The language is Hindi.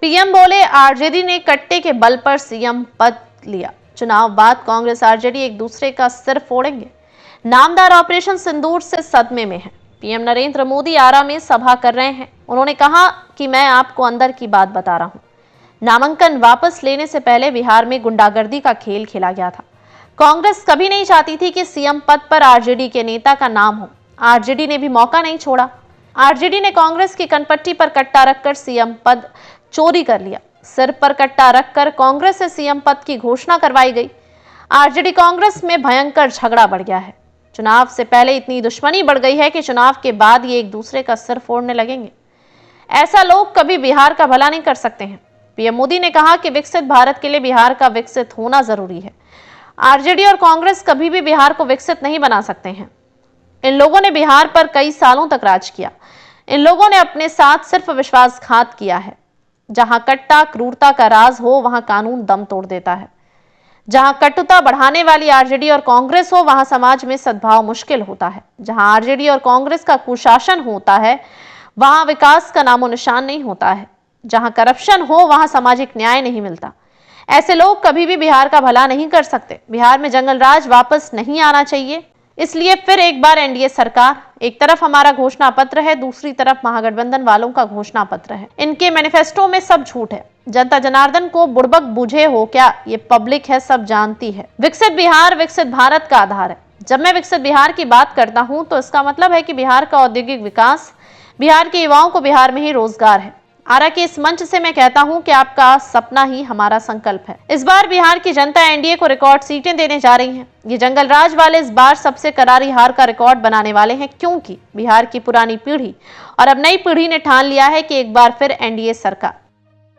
पीएम बोले आरजेडी ने कट्टे के बल पर सीएम पद लिया, चुनाव बाद कांग्रेस आरजेडी एक दूसरे का सिर फोड़ेंगे। नामदार ऑपरेशन सिंदूर से सदमे में है। पीएम नरेंद्र मोदी आरा में सभा कर रहे हैं। उन्होंने कहा कि मैं आपको अंदर की बात बता रहा हूं। नामांकन वापस लेने से पहले बिहार में गुंडागर्दी का खेल खेला गया था। कांग्रेस कभी नहीं चाहती थी कि सीएम पद पर आरजेडी के नेता का नाम हो। आरजेडी ने भी मौका नहीं छोड़ा। आरजेडी ने कांग्रेस की कनपट्टी पर कट्टा रखकर सीएम पद चोरी कर लिया। सिर पर कट्टा रखकर कांग्रेस से सीएम पद की घोषणा करवाई गई। आरजेडी कांग्रेस में भयंकर झगड़ा बढ़ गया है। चुनाव से पहले इतनी दुश्मनी बढ़ गई है कि चुनाव के बाद ये एक दूसरे का सिर फोड़ने लगेंगे। ऐसा लोग कभी बिहार का भला नहीं कर सकते हैं। पीएम मोदी ने कहा कि विकसित भारत के लिए बिहार का विकसित होना जरूरी है। आरजेडी और कांग्रेस कभी भी बिहार को विकसित नहीं बना सकते हैं। इन लोगों ने बिहार पर कई सालों तक राज किया। इन लोगों ने अपने साथ सिर्फ विश्वासघात किया है। जहां कट्टा क्रूरता का राज हो, वहां कानून दम तोड़ देता है। जहां कटुता बढ़ाने वाली आरजेडी और कांग्रेस हो, वहां समाज में सद्भाव मुश्किल होता है। जहां आरजेडी और कांग्रेस का कुशासन होता है, वहां विकास का नामो निशान नहीं होता है। जहां करप्शन हो, वहां सामाजिक न्याय नहीं मिलता। ऐसे लोग कभी भी बिहार का भला नहीं कर सकते। बिहार में जंगल राज वापस नहीं आना चाहिए। इसलिए फिर एक बार एनडीए सरकार, एक तरफ हमारा घोषणा पत्र है, दूसरी तरफ महागठबंधन वालों का घोषणा पत्र है। इनके मैनिफेस्टो में सब झूठ है। जनता जनार्दन को बुड़बक बुझे हो क्या? ये पब्लिक है, सब जानती है। विकसित बिहार विकसित भारत का आधार है। जब मैं विकसित बिहार की बात करता हूं तो इसका मतलब है कि बिहार का औद्योगिक विकास, बिहार के युवाओं को बिहार में ही रोजगार है। आरा के इस मंच से मैं कहता हूं कि आपका सपना ही हमारा संकल्प है। इस बार बिहार की जनता एनडीए को रिकॉर्ड सीटें देने जा रही है। ये जंगल राज वाले इस बार सबसे करारी हार का रिकॉर्ड बनाने वाले हैं, क्योंकि बिहार की पुरानी पीढ़ी और अब नई पीढ़ी ने ठान लिया है कि एक बार फिर एनडीए सरकार।